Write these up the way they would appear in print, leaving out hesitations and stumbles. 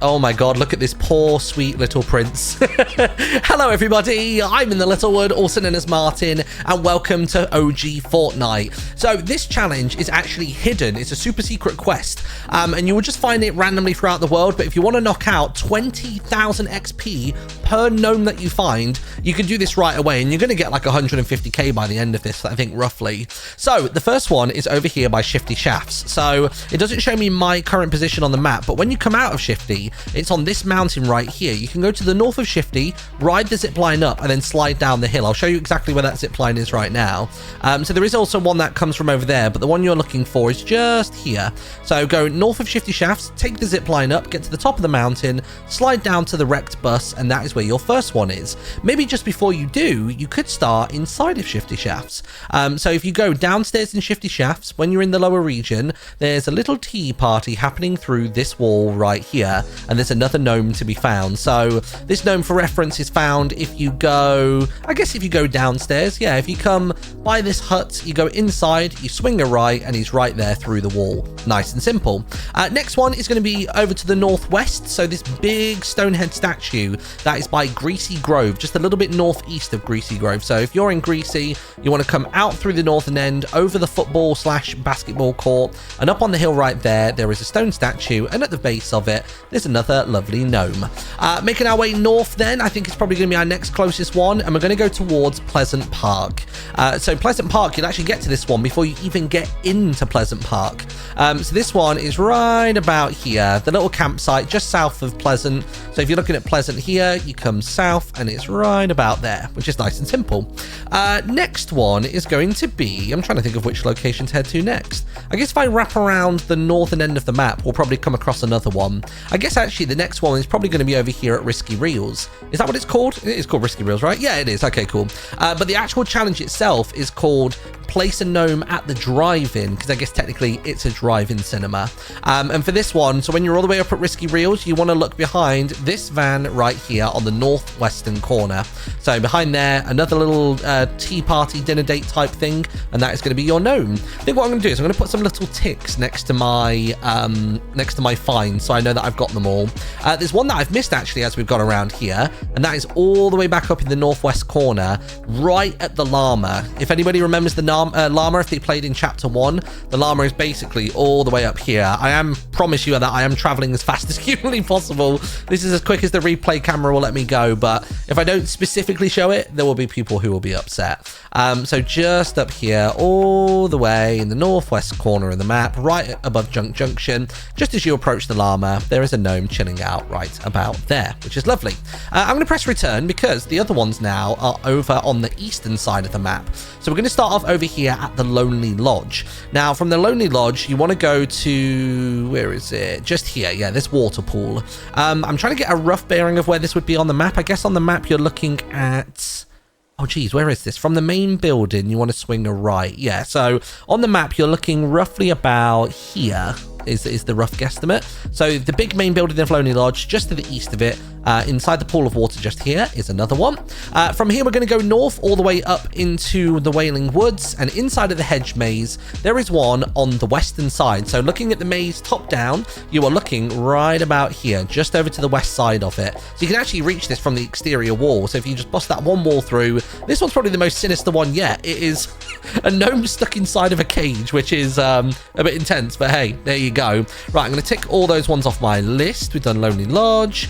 Oh my god, look at this poor, sweet little prince. Hello everybody, I'm InTheLittleWood, also known as Martin, and welcome to OG Fortnite. So this challenge is actually hidden. It's a super secret quest, and you will just find it randomly throughout the world, but if you want to knock out 20,000 XP per gnome that you find, you can do this right away, and you're going to get like 150k by the end of this, I think, roughly. So the first one is over here by Shifty Shafts. So it doesn't show me my current position on the map, but when you come out of Shifty, it's on this mountain right here. You can go to the north of Shifty, ride the zip line up, and then slide down the hill. I'll show you exactly where that zip line is right now. So there is also one that comes from over there, but the one you're looking for is just here. So go north of Shifty Shafts, take the zip line up, get to the top of the mountain, slide down to the wrecked bus, and that is where your first one is. Maybe just before you do, you could start inside of Shifty Shafts. So if you go downstairs in Shifty Shafts, when you're in the lower region, there's a little tea party happening through this wall right here, and there's another gnome to be found. So this gnome, for reference, is found if you go, I guess if you go downstairs, yeah, if you come by this hut, you go inside, you swing a right, and he's right there through the wall. Nice and simple. Next one is going to be over to the northwest. So this big stonehead statue, that is by Greasy Grove, just a little bit northeast of Greasy Grove. So if you're in Greasy, you want to come out through the northern end, over the football/basketball court, and up on the hill right there, there is a stone statue, and at the base of it, there's another lovely gnome. Making our way north then, I think it's probably going to be our next closest one, and we're going to go towards Pleasant Park. So Pleasant Park, you'll actually get to this one before you even get into Pleasant Park. So this one is right about here, the little campsite just south of Pleasant. So if you're looking at Pleasant here, you come south and it's right about there, which is nice and simple. Next one is going to be, I'm trying to think of which location to head to next. I guess if I wrap around the northern end of the map, we'll probably come across another one. I guess actually the next one is probably going to be over here at Risky Reels. Is that what it's called? It is called Risky Reels, right? Yeah, it is. Okay, cool. But the actual challenge itself is called Place a Gnome at the Drive-In, because I guess technically it's a drive-in cinema. And for this one, so when you're all the way up at Risky Reels, you want to look behind this van right here on the northwestern corner. So behind there, another little tea party dinner date type thing, and that is going to be your gnome. I think what I'm going to do is I'm going to put some little ticks next to my finds, so I know that I've got them all. There's one that I've missed actually as we've gone around here, and that is all the way back up in the northwest corner, right at the llama. If anybody remembers the llama, if they played in chapter 1, the llama is basically all the way up here. I promise you that I am traveling as fast as humanly possible. This is as quick as the replay camera will let me go, but if I don't specifically show it, there will be people who will be upset. So just up here, all the way in the northwest corner of the map, right above Junction, just as you approach the llama, there is a gnome chilling out right about there, which is lovely. I'm going to press return because the other ones now are over on the eastern side of the map. So we're going to start off over here at the Lonely Lodge. Now from the Lonely Lodge, you want to go to, where is it? Just here, yeah, this water pool. I'm trying to get a rough bearing of where this would be on the map. I guess on the map you're looking at, oh geez, where is this? From the main building, you want to swing a right. Yeah, so on the map, you're looking roughly about here is the rough guesstimate. So the big main building of Lonely Lodge, just to the east of it, inside the pool of water just here, is another one. From here, we're going to go north all the way up into the Wailing Woods, and inside of the hedge maze, there is one on the western side. So looking at the maze top down, you are looking right about here, just over to the west side of it. So you can actually reach this from the exterior wall. So if you just bust that one wall through, this one's probably the most sinister one yet. It is a gnome stuck inside of a cage, which is a bit intense, but hey, there you go. Right, I'm going to tick all those ones off my list. We've done Lonely Lodge.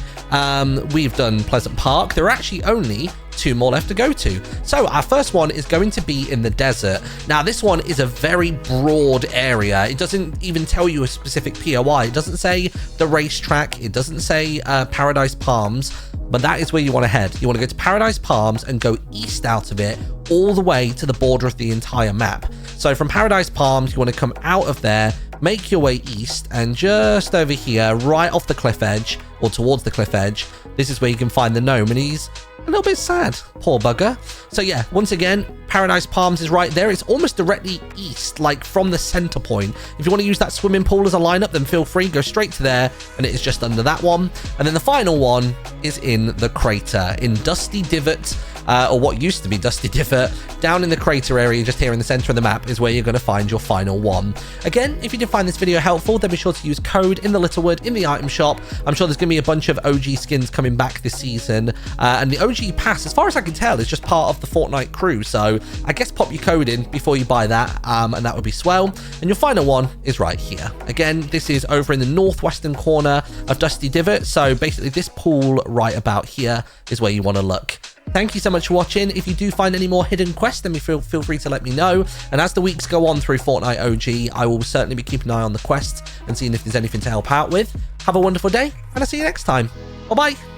We've done Pleasant Park. There are actually only 2 more left to go to. So our first one is going to be in the desert. Now this one is a very broad area. It doesn't even tell you a specific POI. It doesn't say the racetrack. It doesn't say Paradise Palms, but that is where you want to head. You want to go to Paradise Palms and go east out of it all the way to the border of the entire map. So from Paradise Palms, you want to come out of there, make your way east, and just over here, right off the cliff edge, or towards the cliff edge, this is where you can find the gnome, and he's a little bit sad, poor bugger. So yeah, once again, Paradise Palms is right there. It's almost directly east, like from the center point. If you want to use that swimming pool as a lineup, then feel free, go straight to there, and it is just under that one. And then the final one is in the crater, in Dusty Divot, or what used to be Dusty Divot, down in the crater area just here in the center of the map is where you're going to find your final one. Again, if you did find this video helpful, then be sure to use code InTheLittleWood in the item shop. I'm sure there's going to be a bunch of OG skins coming back this season, and the OG pass, as far as I can tell, is just part of the Fortnite crew, so I guess pop your code in before you buy that, and that would be swell. And your final one is right here. Again, this is over in the northwestern corner of Dusty Divot, so basically this pool right about here is where you want to look. Thank you so much for watching. If you do find any more hidden quests, then feel free to let me know. And as the weeks go on through Fortnite OG, I will certainly be keeping an eye on the quests and seeing if there's anything to help out with. Have a wonderful day, and I'll see you next time. Bye-bye.